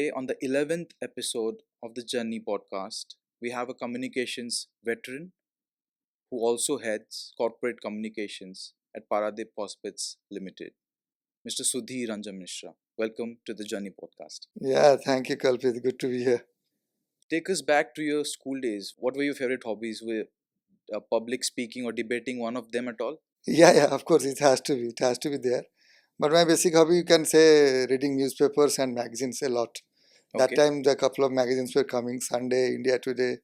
Today, on the 11th episode of the Journey podcast, we have a communications veteran who also heads corporate communications at Paradip Hospits Limited, Mr. Sudhi Mishra. Welcome to the Journey podcast. Yeah, thank you, Kalpit. Good to be here. Take us back to your school days. What were your favorite hobbies? Were public speaking or debating one of them at all? Yeah, of course, it has to be. It has to be there. But my basic hobby, you can say, reading newspapers and magazines a lot. That Okay. time, the couple of magazines were coming. Sunday, India Today,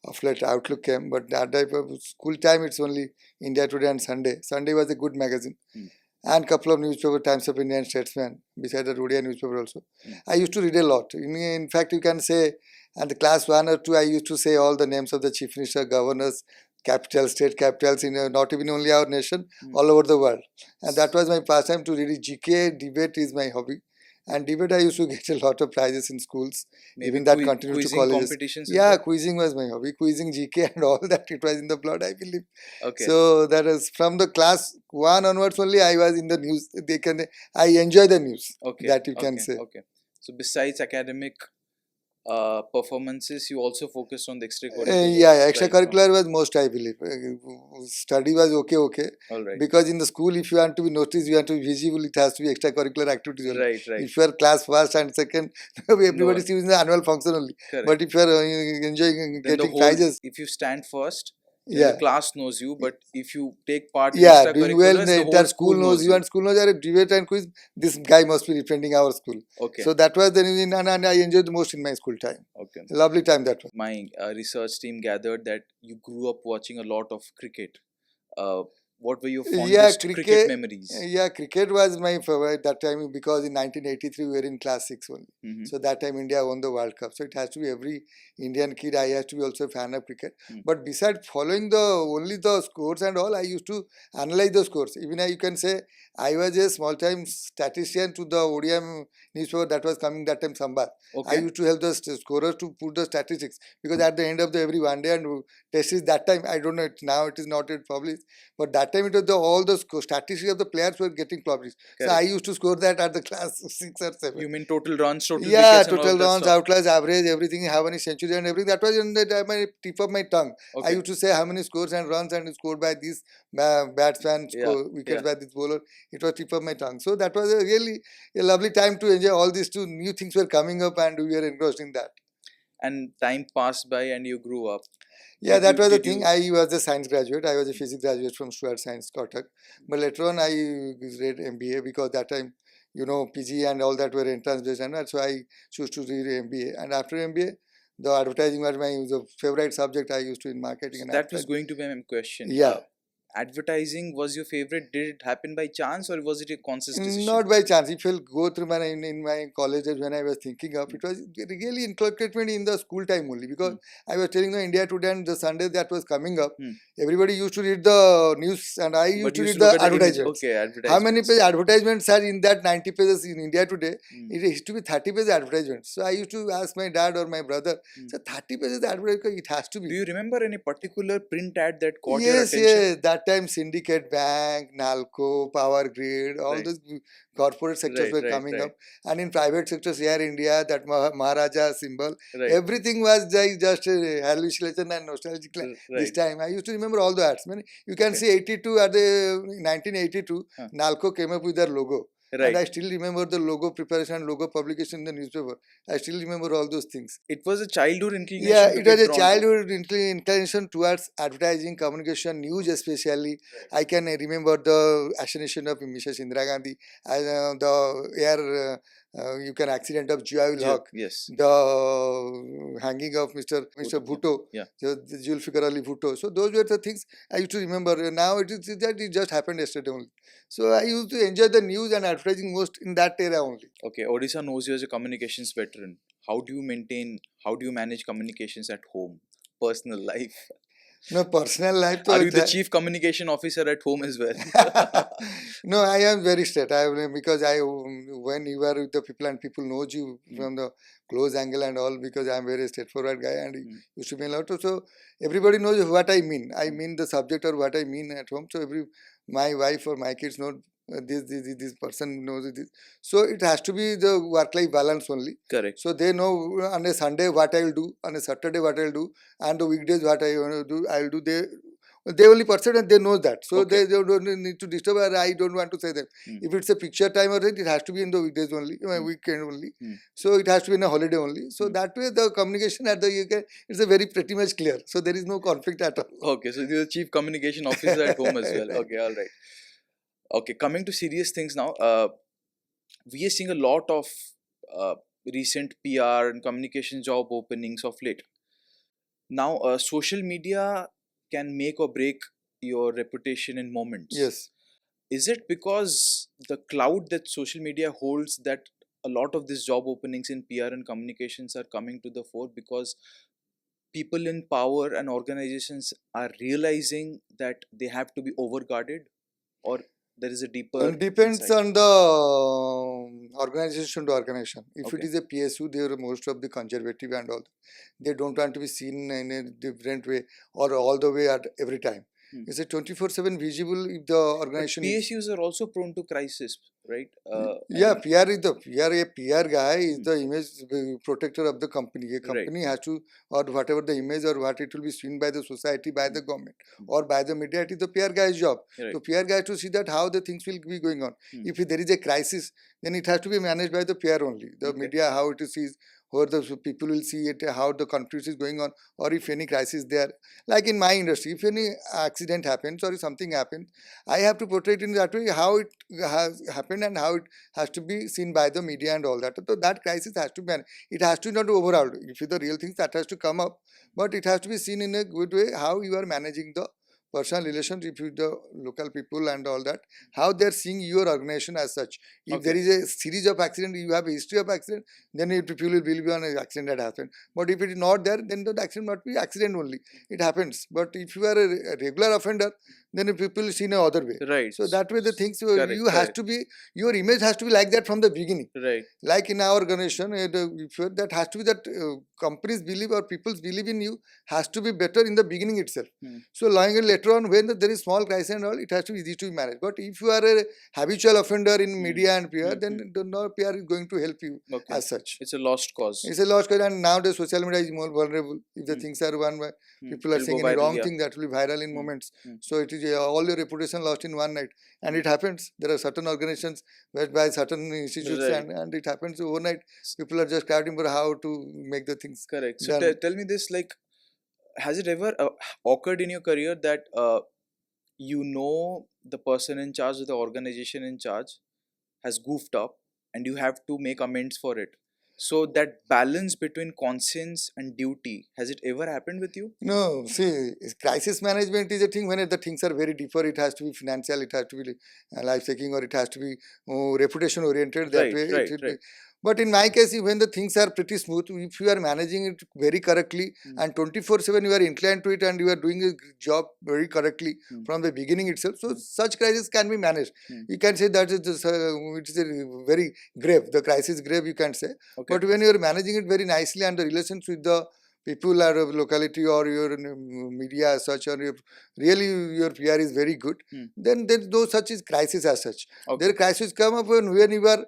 of late Outlook came. But that type of school time, it's only India Today and Sunday. Sunday was a good magazine. Hmm. And couple of newspaper, Times of India and Statesman, besides the Odia newspaper also. Mm. I used to read a lot. In fact, you can say, and the class 1 or 2, I used to say all the names of the chief minister, governors, capitals, state capitals, not even only our nation, Mm. all over the world. And that was my pastime to read GK. Debate is my hobby. And debate, I used to get a lot of prizes in schools. Maybe Even that continued to quizzing colleges. competitions as Yeah, well? quizzing was my hobby. Quizzing GK and all that, it was in the blood, I believe. Okay. So that is from the class 1 onwards only I was in the news. I enjoy the news. Okay. That you can okay. say. Okay. So besides academic performances, you also focused on the extracurriculars. Yeah, right? extracurricular was most, I believe. Study was okay. All right. Because in the school, if you want to be noticed, you want to be visible, it has to be extracurricular activities only. Right. If you are class first and second, everybody No. sees in the annual function only. Correct. But if you are enjoying Then the getting whole, prizes, if you stand first, then yeah. the class knows you. But if you take part in Yeah, doing well, extracurriculars, the the entire whole school knows you, and school knows a debate and quiz. This guy must be representing our school. Okay. So that was the reason, and I enjoyed the most in my school time. Okay. Lovely time that was. My research team gathered that you grew up watching a lot of cricket. What were your fondest cricket memories? Yeah, cricket was my favorite that time because in 1983 we were in class 6 only. Mhm. So that time India won the World Cup. So it has to be every Indian kid, I have to be also a fan of cricket. Mm. But besides following only the scores and all, I used to analyze the scores. Even you can say I was a small time statistician to the ODM newspaper that was coming that time, Sambat. I Okay. used to help the scorers to put the statistics because at the end of the every one day and test is that time, I don't know, now it is not yet published. But that time it was all the statistics of the players were getting published. So I Correct. used to score that at the class 6 or 7. You mean total runs, total Yeah, wickets, and all total of that runs, stuff? outliers, average, everything, how many centuries and everything. That was in the my tip of my tongue. I Okay. used to say how many scores and runs and scored by this batsman, Yeah. wickets Yeah. by this bowler. It was tip of my tongue. So that was really a lovely time to enjoy all these two new things were coming up and we were engrossed in that. And time passed by and you grew up. Yeah, Did that you- was the did you- thing. I was a science graduate. I was a physics graduate from Stuart Science, Kotak. But later on, I read MBA because that time, PG and all that were entrance based, and so I chose to read MBA. And after MBA, the advertising was the favorite subject I used to in marketing So and that was advertising. going to be my question. Yeah. Advertising was your favorite. Did it happen by chance or was it a conscious decision? Not by chance. If you'll go through in my college days when I was thinking of, it was really inculcated in the school time only because I was telling the India Today and the Sunday that was coming up. Everybody used to read the news and I used But to you read used to look the at the image. advertisements. Okay, How advertisements. many page advertisements are in that 90 pages in India Today? Mm. It used to be 30 pages advertisements. So I used to ask my dad or my brother, so 30 pages advertisement, it has to be. Do you remember any particular print ad that caught your Yes, attention? yes. That time Syndicate Bank, Nalco, Power Grid, all Right. those corporate sectors were coming up. And in private sectors, Air India, that Maharaja symbol, Right. everything was just a hallucination and nostalgic this Right. time. I used to remember all the ads. You can Okay. see 82 at the 1982, Huh. Nalco came up with their logo. Right. And I still remember the logo preparation and logo publication in the newspaper. I still remember all those things. It was a childhood inclination. Yeah, to it get was a drawn to. childhood inclination towards advertising, communication, news especially. I can remember the assassination of Mrs. Indira Gandhi, the air, you can accident of Jiaul Haq, Yes. the hanging of Mr. Bhutto, Yeah. the Zulfikar Ali Bhutto. So those were the things I used to remember. Now it just happened yesterday only. So I used to enjoy the news and advertising most in that era only. Okay, Odisha knows you as a communications veteran. How do you manage communications at home, personal life? No, personal life. Are you the chief communication officer at home as well? No, I am very straight. Because when you are with the people and people knows you from the close angle and all, because I am very straightforward guy and used to be a lot. So everybody knows what I mean. I mean the subject or what I mean at home. So my wife or my kids know this person knows this. So it has to be the work-life balance only. Correct. So they know on a Sunday what I will do, on a Saturday what I will do, and the weekdays what I want to do, I will do. They only person and they know that. So Okay. they don't need to disturb, or I don't want to say them. If it's a picture time or it has to be in the weekdays only, weekend only. So it has to be in a holiday only. So that way the communication at the UK is a very pretty much clear. So there is no conflict at all. Okay, so you're the chief communication officer at home as well. Right. Okay, all right. Okay, coming to serious things now. We are seeing a lot of uh, recent PR and communication job openings of late. Now, social media can make or break your reputation in moments. Yes. Is it because the cloud that social media holds that a lot of these job openings in PR and communications are coming to the fore because people in power and organizations are realizing that they have to be overguarded, or there is a deeper Depends insight? on the organization to organization. If it Okay. is a PSU, they are most of the conservative and all. They don't want to be seen in a different way or all the way at every time. It's a 24/7 visible if the But organization is. PSUs are also prone to crisis, right? I Yeah, mean, PR is the PR. A PR guy is the image protector of the company. A right. company has to, or whatever the image or what it will be seen by the society, by the government, or by the media. It is the PR guy's job. Right. So PR guy to see that how the things will be going on. If there is a crisis, then it has to be managed by the PR only. The Okay. media, how it is sees, or the people will see it, how the conflict is going on, or if any crisis there. Like in my industry, if any accident happens or if something happens, I have to portray it in that way how it has happened and how it has to be seen by the media and all that. So that crisis has to be, it has to not overall. If it's the real things that has to come up, but it has to be seen in a good way how you are managing the personal relationship with the local people and all that, how they're seeing your organization as such. If there Okay. is a series of accident, you have a history of accident, then people will believe on an accident that happened. But if it is not there, then the accident must be accident only. It happens. But if you are a regular offender, then people see in other way. Right. So that way the things Correct, you has correct. to be, your image has to be like that from the beginning. Right. Like in our organization, that has to be that companies believe or people's believe in you has to be better in the beginning itself. So later on, when there is small crisis and all, it has to be easy to manage. But if you are a habitual offender in media and PR, then no PR is going to help you Okay. as such. It's a lost cause. It's a lost cause, and nowadays social media is more vulnerable. If the things are one way, people are It'll go saying any viral, wrong yeah. thing that will be viral in moments. So it is all your reputation lost in one night, and it happens. There are certain organizations by certain institutes, Right. and it happens overnight. People are just crafting for how to make the things Correct. So done. tell me this, like, has it ever occurred in your career that you know the person in charge of the organization in charge has goofed up and you have to make amends for it? So that balance between conscience and duty, has it ever happened with you? No, see, crisis management is a thing when the things are very deeper. It has to be financial, it has to be life taking, or it has to be reputation oriented. That Right, way, right, it will right. be. But in my case, when the things are pretty smooth, if you are managing it very correctly and 24/7 you are inclined to it and you are doing a job very correctly from the beginning itself, so such crisis can be managed. You can say that it is a very grave, the crisis grave, you can say. Okay. But when you are managing it very nicely and the relations with the people are of locality or your media as such, or really your PR is very good, then there is no such is crisis as such. Okay. There crisis come up when you are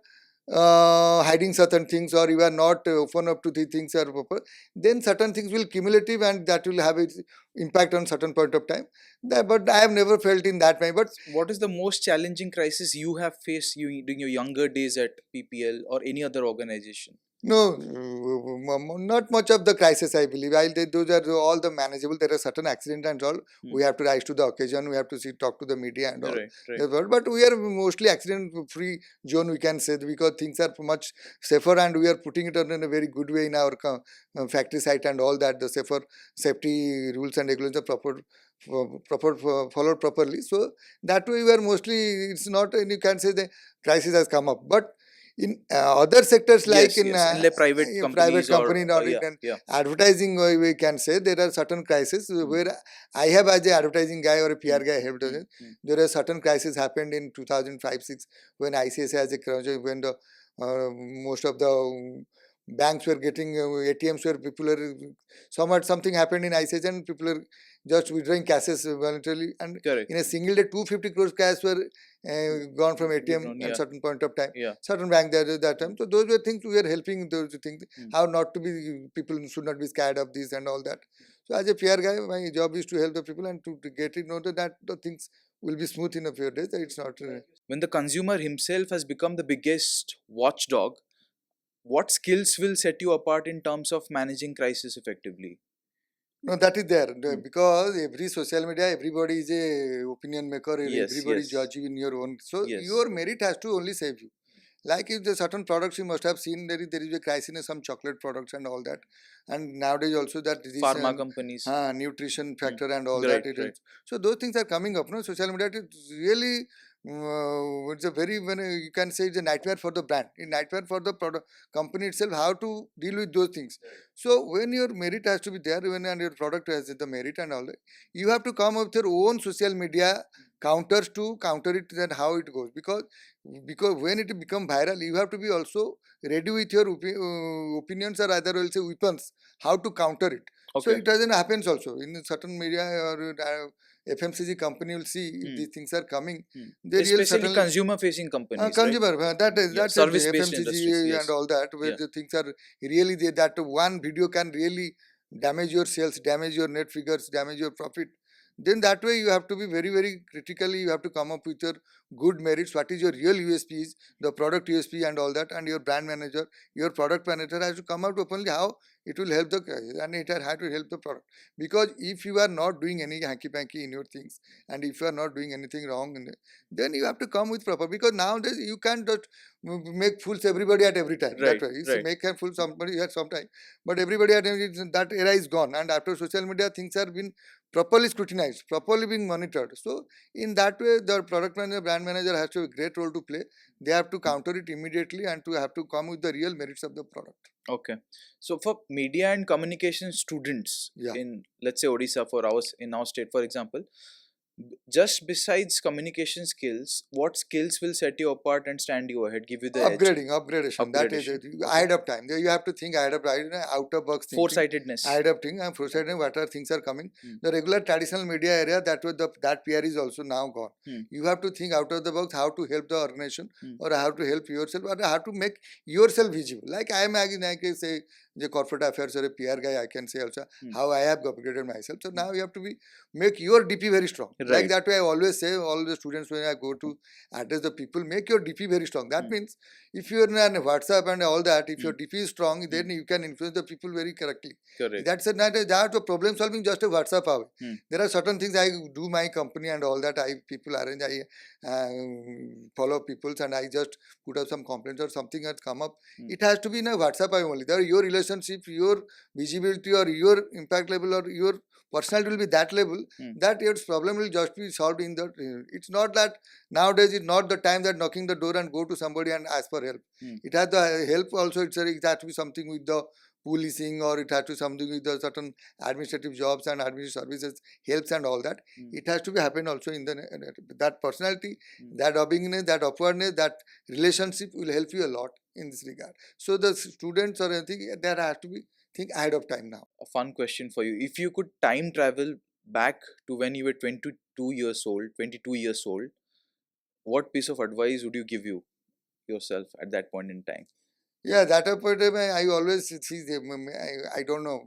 hiding certain things or you are not open up to the things are proper, then certain things will cumulative and that will have its impact on certain point of time. But I have never felt in that way. But what is the most challenging crisis you have faced during your younger days at PPL or any other organization? no, not much of the crisis, I believe. Those are all the manageable. There are certain accidents and all. We have to rise to the occasion. We have to talk to the media and all. Right, right. But we are mostly accident-free zone, we can say, because things are much safer and we are putting it on in a very good way in our factory site and all that. The safety rules and regulations are followed properly. So that way we are mostly, it's not, you can say the crisis has come up. But in other sectors like in like private private companies company or in advertising, we can say there are certain crises where I have as an advertising guy or a PR guy helped us. There are certain crises happened in 2005-6 when ICS has a crunch, when the most of the banks were getting ATMs where people are something happened in ICICI and people are just withdrawing cashes voluntarily, and Correct. in a single day 250 crores cash were gone from ATM Withdrawn, at yeah. certain point of time. Yeah. Certain bank there at that time. So those were things we were helping those things. How not to be, people should not be scared of this and all that. So as a PR guy, my job is to help the people and to get it noted that the things will be smooth in a few days. It's not. When the consumer himself has become the biggest watchdog, what skills will set you apart in terms of managing crisis effectively? No, that is there because every social media, everybody is a opinion maker. Yes, Everybody yes. judge you in your own. So Yes. your merit has to only save you. Like if the certain products you must have seen, there is a crisis in some chocolate products and all that, and nowadays also that this Pharma companies. nutrition factor and all Right, that. It right. is. So those things are coming up. No, social media is really it's a very you can say it's a nightmare for the brand, a nightmare for the product company itself. How to deal with those things. So when your merit has to be there, when and your product has the merit and all that, you have to come up with your own social media counters to counter it and how it goes, because when it become viral you have to be also ready with your opinions or either will say weapons how to counter it. So Okay. it doesn't happens also in certain media or FMCG company will see if these things are coming. They real Especially certainly consumer facing companies, right? consumer that is Yeah, that's service based industries. FMCG and Yes. all that where Yeah. the things are really there, that one video can really damage your sales, damage your net figures, damage your profit. Then that way you have to be very very critically, you have to come up with your good merits, what is your real USPs, the product USP and all that, and your brand manager, your product manager has to come out openly how it will help the and it has to help the product. Because if you are not doing any hanky panky in your things and if you are not doing anything wrong in it, then you have to come with proper, because nowadays you can't just make fools everybody at every time. Right, That way it's right. make a fool somebody at some time, but everybody at that era is gone, and after social media things are been properly scrutinized, properly being monitored. So in that way the product manager, brand manager has to have a great role to play. They have to counter it immediately and to have to come with the real merits of the product. Okay. So for media and communication students Yeah. in, let's say, Odisha, for ours in our state, for example, just besides communication skills, what skills will set you apart and stand you ahead, give you the edge? Upgradation. That is it. Upgradation. Ahead of time. You have to think ahead of time, out of box thinking. Foresightedness. Ahead of thinking and foresightedness, what are things are coming. The regular traditional media area, that PR is also now gone. You have to think out of the box how to help the organization or how to help yourself or how to make yourself visible. Like I am, I can say the corporate affairs or a PR guy, I can say also how I have upgraded myself. So now you have to be make your DP very strong. Right. Like that way I always say all the students when I go to address the people, make your DP very strong. That means if you are in WhatsApp and all that, if your DP is strong, then you can influence the people very correctly. Correct. That's a problem solving just a WhatsApp away. There are certain things I do my company and all that. People arrange, I follow people's and I just put up some complaints or something has come up. It has to be in a WhatsApp away only. There your relationship, your visibility or your impact level or your personality will be that level that your problem will just be solved in that. It's not that nowadays it's not the time that knocking the door and go to somebody and ask for help. It has the help also. It has to be something with the policing or it has to be something with the certain administrative jobs and administrative services helps and all that. It has to be happen also in the that personality, that upbringingness, that upwardness, that relationship will help you a lot in this regard. So the students or anything there has to be think ahead of time now. A fun question for you. If you could time travel back to when you were 22 years old, what piece of advice would you give yourself at that point in time? Yeah, that point I always see I don't know.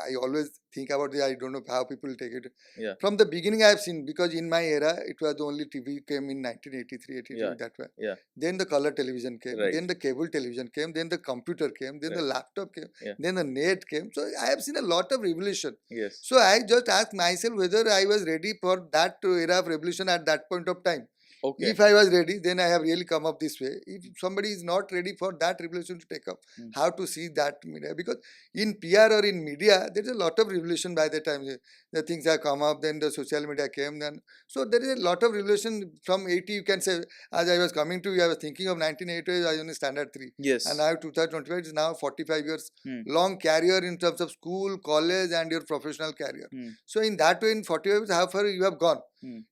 I always think about it. I don't know how people take it. Yeah. From the beginning I have seen, because in my era it was the only TV came in 1983, 82 Yeah. that way. Yeah. Then the color television came, Right. then the cable television came, then the computer came, then the Right. laptop came, Yeah. then the net came. So I have seen a lot of revolution. Yes. So I just asked myself whether I was ready for that era of revolution at that point of time. Okay. If I was ready, then I have really come up this way. If somebody is not ready for that revolution to take up, how to see that media? Because in PR or in media, there is a lot of revolution by the time the things have come up. Then the social media came. Then so there is a lot of revolution from 80. You can say, as I was coming to you, I was thinking of 1980. I was in standard 3. Yes. And now 2025 is now 45 years long career in terms of school, college, and your professional career. So in that way, in 45 years, how far you have gone?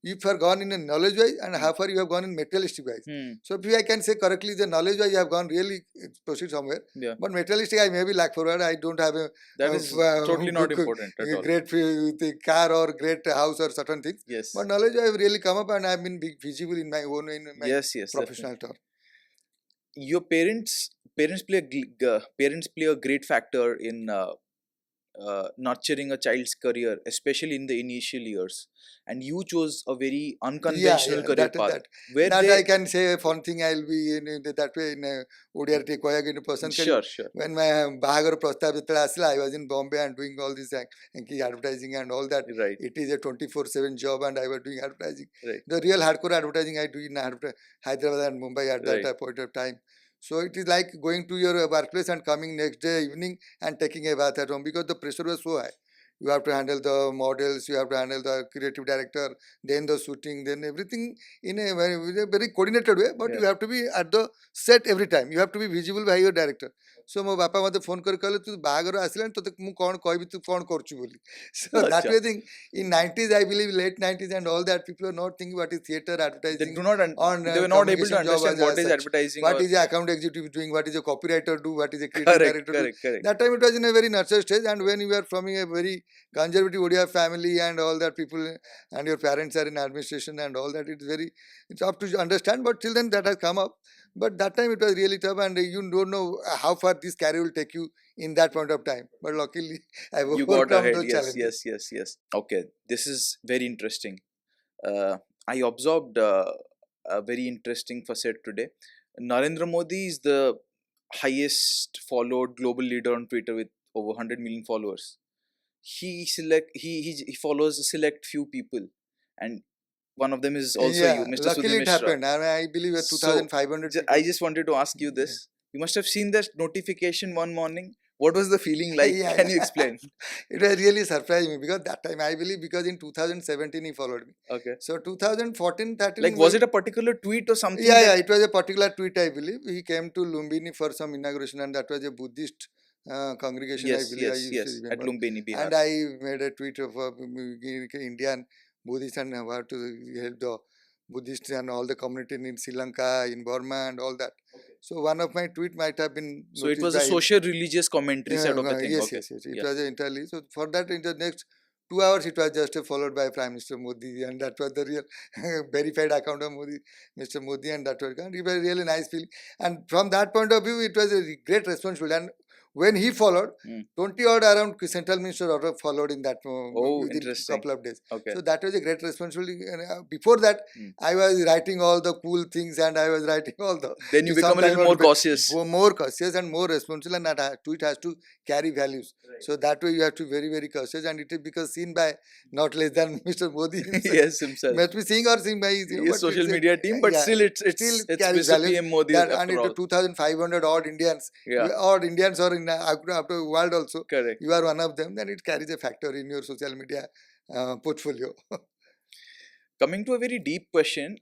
If you have gone in a knowledge wise and how far you have gone in materialistic wise. So if I can say correctly, the knowledge wise you have gone really proceed somewhere. Yeah. But materialistic I may be lack forward. I don't have a That is totally not important at all. great car or great house or certain things. Yes. But knowledge I have really come up and I have been visible in my own yes, professional term. Your parents play a great factor in nurturing a child's career, especially in the initial years, and you chose a very unconventional career path. That I can say one thing. I'll be in that way in ODRT Koyag person. Sure. When my Bahagar Prastab I was in Bombay and doing all this advertising and all that. Right. It is a 24/7 job and I was doing advertising. Right. The real hardcore advertising I do in Hyderabad and Mumbai at that point of time. So it is like going to your workplace and coming next day evening and taking a bath at home because the pressure was so high. You have to handle the models, you have to handle the creative director, then the shooting, then everything in a very coordinated way. But you have to be at the set every time. You have to be visible by your director. So my papa mother phone kar kale tu bahagar asilan to mu kon koibi tu kon korchu boli. So that way thing in 90s I believe late 90s and all that people are not thinking what is theater advertising. They do not they were not able to understand what is advertising. What is the account executive doing? What is a copywriter do? What is a creative director do? Correct. That time it was in a very nurture stage, and when you are from a very conservative Odia family and all that people and your parents are in administration and all that, it's up to understand. But till then that has come up. But that time it was really tough, and you don't know how far this career will take you in that point of time. But luckily, I overcome those challenges. Yes. Okay, this is very interesting. I observed a very interesting facet today. Narendra Modi is the highest followed global leader on Twitter with over 100 million followers. He follows a select few people, and one of them is also you, Mr. Luckily Sudhi Mishra. It happened. I believe 2,500. I just wanted to ask you this. You must have seen that notification one morning. What was the feeling like? Can you explain? It was really surprised me because that time I believe because in 2017 he followed me. Okay. So 2014, 13. Like was it a particular tweet or something? Yeah, it was a particular tweet I believe. He came to Lumbini for some inauguration and that was a Buddhist congregation I believe. Yes, at Lumbini, Bihar. And I made a tweet of Indian Buddhist and how to help the Buddhists and all the community in Sri Lanka, in Burma and all that. So one of my tweet might have been. So it was a social religious commentary side of the thing. Yes. It was entirely. So for that in the next 2 hours it was just followed by Prime Minister Modi and that was the real verified account of Modi, Mr. Modi and that was it was really nice feeling. And from that point of view it was a great responsibility. And when he followed, 20 odd around central minister order followed in that within a couple of days. Okay. So that was a great responsibility. And before that, I was writing all the cool things and I was writing all the. Then you become a little more cautious. More cautious and more responsible, and that tweet has to carry values. Right. So that way you have to be very, very cautious, and it is because seen by not less than Mr. Modi himself. Yes, himself. Must be seeing or seen by his social media team, but still it's Mr. PM Modi. And it 2,500 odd Indians, odd Indians or in after world also. Correct. You are one of them, then it carries a factor in your social media portfolio. Coming to a very deep question,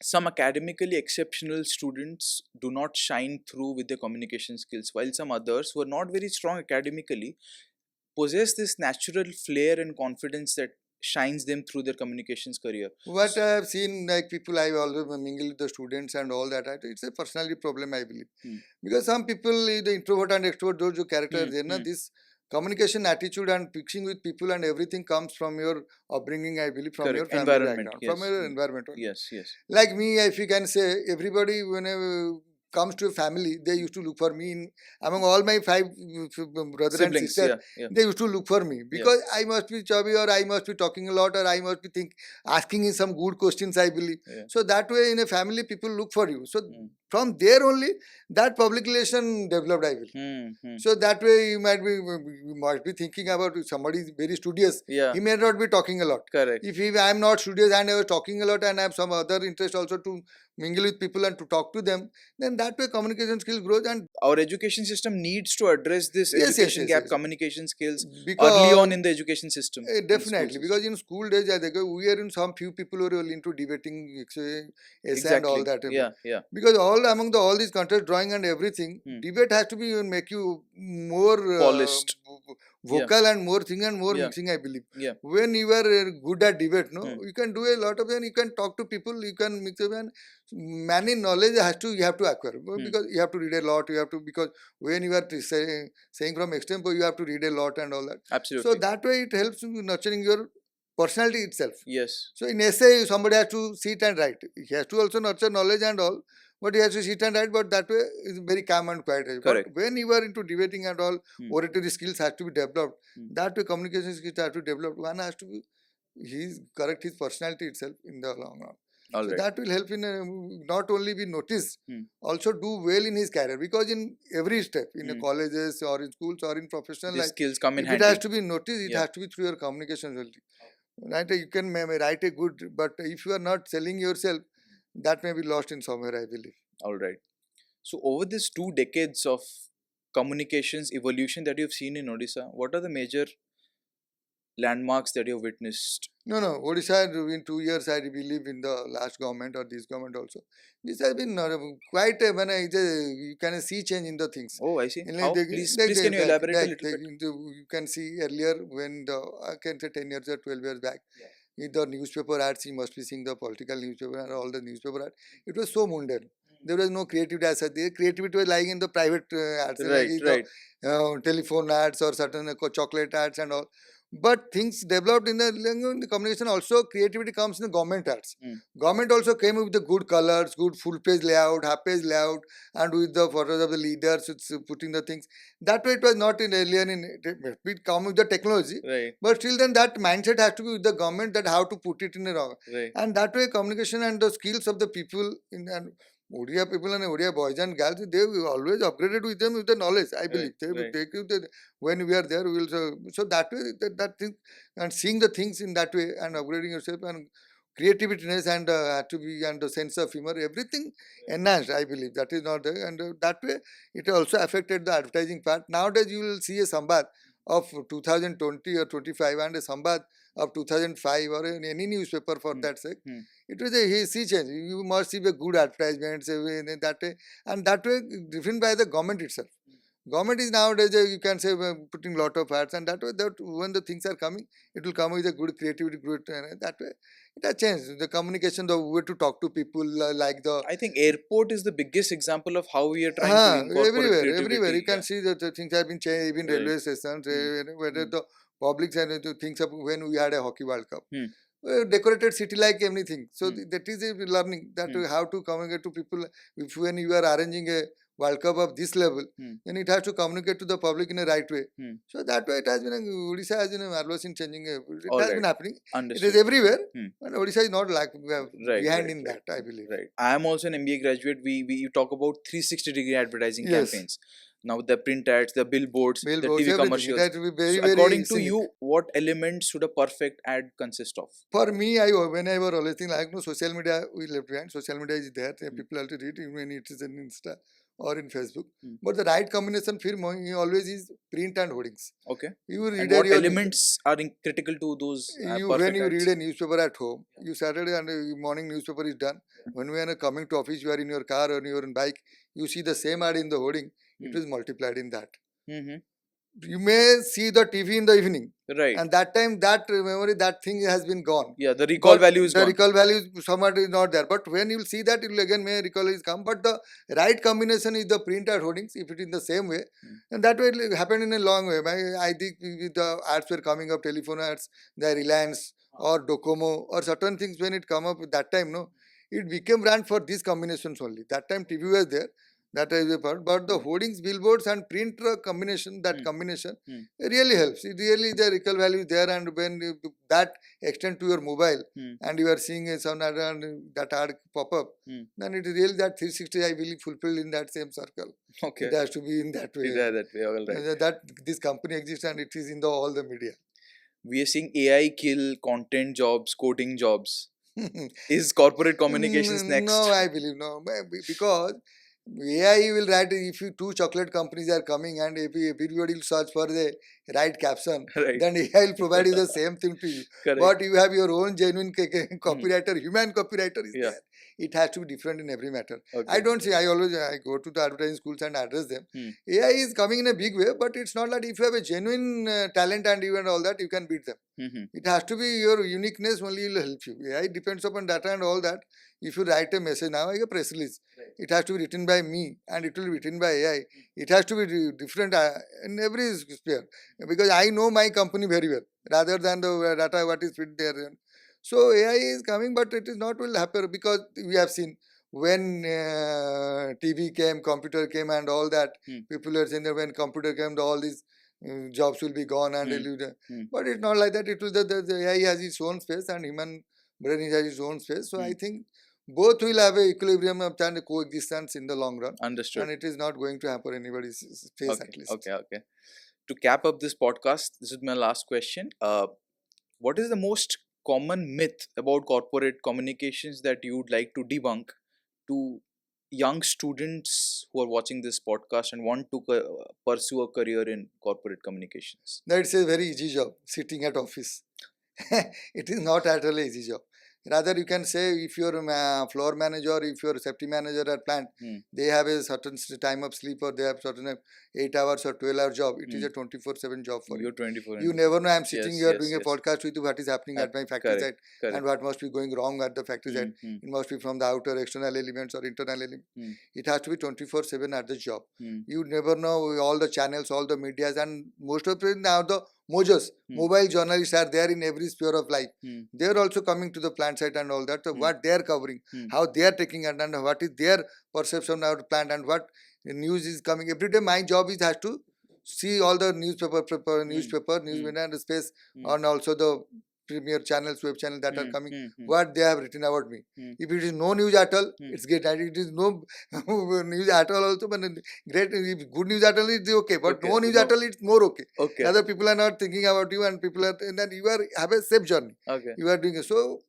some academically exceptional students do not shine through with their communication skills, while some others who are not very strong academically possess this natural flair and confidence that shines them through their communications career. What I have seen, like people I always mingle with the students and all that, it's a personality problem, I believe. Because some people, the introvert and extrovert, those characters, this communication attitude and pitching with people and everything comes from your upbringing, I believe, from your family background, from your environment. Yes. Like me, if you can say, everybody, whenever comes to a family, they used to look for me. Among all my 5 brothers siblings, and sisters, they used to look for me because I must be chubby or I must be talking a lot or I must be asking in some good questions, I believe. So that way in a family, people look for you. So from there only, that public relation developed, I believe. So that way you must be thinking about somebody is very studious. He may not be talking a lot. Correct. If I am not studious and I was talking a lot and I have some other interest also to mingle with people and to talk to them, then that way communication skill grows. And our education system needs to address this education gap, communication skills early on in the education system. Definitely, because in school days, we are in some few people who are into debating, essay and all that. Because among all these contests, drawing and everything, debate has to be make you more polished, vocal and more thing and more Yeah. mixing, I believe. Yeah. When you are good at debate, no, Hmm. you can do a lot of them. You can talk to people, you can mix them, and many knowledge you have to acquire because you have to read a lot. You have to, because when you are saying from extempo, you have to read a lot and all that. Absolutely. So that way it helps you nurturing your personality itself. Yes. So in essay, somebody has to sit and write. He has to also nurture knowledge and all, but he has to sit and write. But that way is very calm and quiet. Correct. But when you are into debating and all, oratory skills have to be developed. Hmm. That way, communication skills have to be developed. One has to be, he's correct his personality itself in the long run. All So right. that will help in not only be noticed, also do well in his career, because in every step in the colleges or in schools or in professional These life, skills come in if handy. it has to be noticed, it Yeah. has to be through your communication ability. Right? You can write a good, but if you are not selling yourself, that may be lost in somewhere, I believe. All right. So over these 2 decades of communications evolution that you've seen in Odisha, what are the major landmarks that you've witnessed? No, Odisha in 2 years, I believe in the last government or this government also. This has been quite you can see change in the things. Oh, I see. And How? Please can you elaborate a little bit? you can see earlier when I can say 10 years or 12 years back, in the newspaper ads, you must be seeing the political newspaper and all the newspaper ads. It was so mundane. There was no creativity as such. The creativity was lying in the private ads, like Right, right. the telephone ads or certain chocolate ads and all. But things developed in the communication also. Creativity comes in the government ads. Government also came with the good colors, good full page layout, half page layout, and with the photos of the leaders, it's putting the things. That way it was not in earlier it come with the technology. Right. But still then that mindset has to be with the government, that how to put it in a wrong. Right. And that way communication and the skills of the people in and Odia people and Odia boys and girls, they always upgraded with them with the knowledge. I believe they will take you when we are there. We will so that way that thing, and seeing the things in that way and upgrading yourself and creativeness and to be and the sense of humor, everything enhanced. I believe that is not there, and that way it also affected the advertising part. Nowadays you will see a samvad of 2020 or 25 and a samvad of 2005 or in any newspaper for that sake. It was a sea change. You must see the good advertisements that way, and that way driven by the government itself. Government is nowadays you can say putting lot of ads, and that way that when the things are coming, it will come with a good creativity, good that way. It has changed the communication, the way to talk to people, like the. I think airport is the biggest example of how we are trying to incorporate creativity. Everywhere you can Yeah. see that the things have been changed. Even Right. railway stations, whether the public and the things of when we had a hockey World Cup. Decorated city like anything. So that is a learning that how to communicate to people. If when you are arranging a World Cup of this level, then it has to communicate to the public in a right way. So that way it has been, Odisha has been marvelous in changing. It has been happening. Understood. It is everywhere, and Odisha is not like behind in that, I believe. Right. I am also an MBA graduate. We talk about 360-degree advertising campaigns. Now the print ads, the billboards, the TV commercials. That will be very, so very according to cynic. you, what elements should a perfect ad consist of? For me, when I was always thinking like no social media we left behind. Social media is there. People have to read even when it is in Insta or in Facebook. But the right combination for me always is print and hoardings. Okay. You read and what elements are critical to those when you ads? read a newspaper at home, you Saturday and morning newspaper is done. When we are coming to office, you are in your car or you are in bike, you see the same ad in the hoarding. It is multiplied in that. You may see the TV in the evening. Right. And that time, that memory, that thing has been gone. Yeah, the recall value is the gone. recall value is somewhat is not there. But when you will see that, it will again may recall is come. But the right combination is the printed hoardings, if it is in the same way. And that way it will happen in a long way. I think the ads were coming up, telephone ads, the Reliance or Docomo or certain things when it come up at that time, no, it became brand for these combinations only. That time TV was there. That is a part, but the hoardings, billboards, and print combination, that combination really helps. It really the recall value is there, and when that extend to your mobile, and you are seeing some ad and that ad pop up, then it is really that 360 I believe fulfilled in that same circle. Okay. It has to be in that way. That way, all right. That this company exists and it is in all the media. We are seeing AI kill content jobs, coding jobs. Is corporate communications next? No, I believe no, because AI will write if you two chocolate companies are coming and if everybody will search for the right caption, then AI will provide you the same thing to you. Correct. But you have your own genuine copywriter, human copywriter is there. It has to be different in every matter. Okay. I don't see. I go to the advertising schools and address them. AI is coming in a big way, but it's not that if you have a genuine talent and even all that, you can beat them. It has to be your uniqueness only will help you. AI depends upon data and all that. If you write a message now, like a press release, it has to be written by me and it will be written by AI. It has to be different in every sphere, because I know my company very well rather than the data what is fit there. So AI is coming, but it is not will happen, because we have seen when TV came, computer came, and all that. People are saying that when computer came, all these jobs will be gone and but it's not like that. It will the AI has its own space and human brain has its own space. So I think both will have a equilibrium of and coexistence in the long run. Understood. And it is not going to happen anybody's face Okay. at least. Okay. To cap up this podcast, this is my last question. What is the most common myth about corporate communications that you would like to debunk to young students who are watching this podcast and want to pursue a career in corporate communications? That's a very easy job, sitting at office. It is not at all easy job. Rather, you can say if you're a floor manager, if you're a safety manager at plant, they have a certain time of sleep, or they have certain 8 hours or 12-hour job. It is a 24/7 job for you. You're 24. You never know. I'm sitting here doing a podcast with you. What is happening at my factory site and what must be going wrong at the factory site. It must be from the outer external elements or internal elements. It has to be 24/7 at the job. You never know all the channels, all the medias, and most of it now the Mojos, mobile journalists are there in every sphere of life. They are also coming to the plant site and all that. So what they are covering, how they are taking it, and what is their perception of the plant, and what news is coming. Every day my job is has to see all the news media and the space, and also the premier channels, web channels that are coming, what they have written about me. If it is no news at all, it's great. And it is no news at all also, but great. If good news at all, it's okay. But no news at all, it's more okay. Other people are not thinking about you, and people are, and then you are have a safe journey. You are doing it. So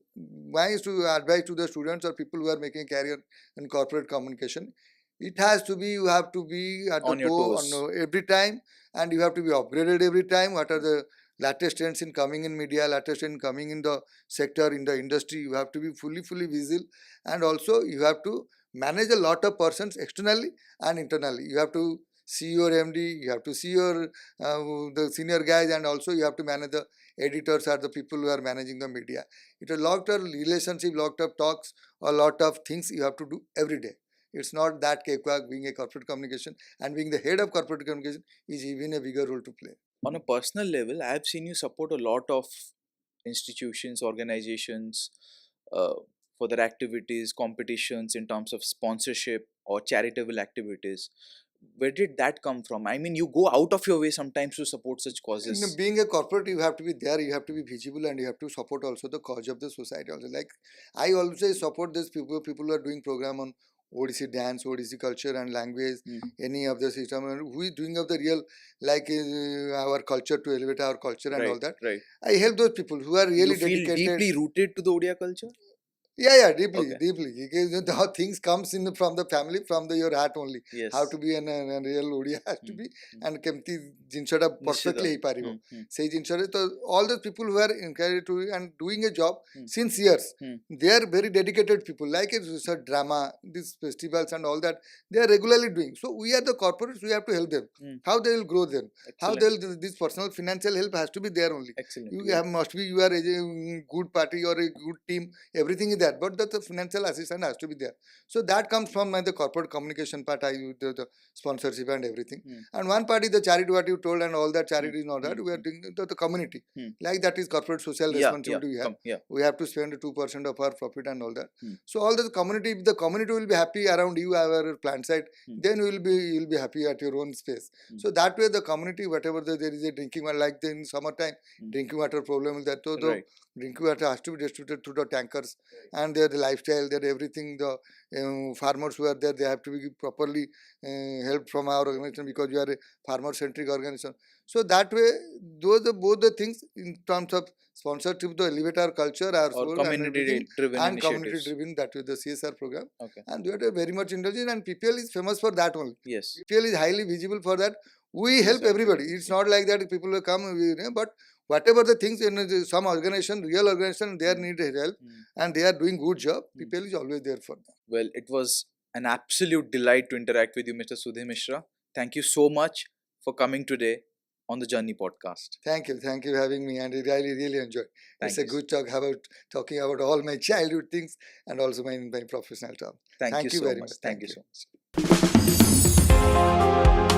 my advice to the students or people who are making a career in corporate communication, it has to be, you have to be at on the your toe toes every time, and you have to be upgraded every time. What are the latest trends in coming in media, latest trends coming in the sector, in the industry? You have to be fully visible, and also you have to manage a lot of persons externally and internally. You have to see your MD, you have to see your the senior guys, and also you have to manage the editors or the people who are managing the media. It's a lot of relationship, lot of talks, a lot of things you have to do every day. It's not that cakewalk. Being a corporate communication and being the head of corporate communication is even a bigger role to play. On a personal level, I have seen you support a lot of institutions, organizations for their activities, competitions in terms of sponsorship or charitable activities. Where did that come from? I mean, you go out of your way sometimes to support such causes. Being a corporate, you have to be there, you have to be visible, and you have to support also the cause of the society. Also, like I always support these people who are doing program on Odisha dance, Odisha culture and language, any of the system, and who is doing of the real, like our culture, to elevate our culture and all that. I help those people who are really you feel dedicated, deeply rooted to the Odia culture. Yeah, deeply. Because how things comes in from the family, from your heart only. Yes. How to be a real Odia has to be, and kemti jinshada perfectly paribo. Say jinshada, so all the people who are encouraged to and doing a job since years, they are very dedicated people. Like a drama, these festivals and all that, they are regularly doing. So we are the corporates, we have to help them. How they will grow them? How they will, this personal financial help has to be there only. You have must be, you are a good party or a good team. Everything is there, but the financial assistance has to be there. So that comes from the corporate communication part. I do the sponsorship and everything. And one part is the charity, what you told, and all that charity is not that. We are doing the community. Like that is corporate social responsibility we have. We have to spend 2% of our profit and all that. So all the community, if the community will be happy around you, our plant site, then you will be happy at your own space. So that way the community, whatever there is a drinking water, like in summertime, drinking water problem is that. So the drinking water has to be distributed through the tankers, and their lifestyle, their everything, the farmers who are there, they have to be properly helped from our organization, because we are a farmer centric organization. So that way, those are both the things in terms of sponsorship to elevate our culture, our soul, community driven and community driven, that is the CSR program. And we are very much indulgent, and PPL is famous for that only. PPL is highly visible for that. We help everybody. It's not like that people will come, but whatever the things, some organization, real organization, they are needed help and they are doing good job. People is always there for them. Well, it was an absolute delight to interact with you, Mr. Sudhi Mishra. Thank you so much for coming today on the Journey podcast. Thank you for having me, and I really enjoyed. It's a good talk about talking about all my childhood things and also my professional talk. Thank you very so much. much. Thank you so much.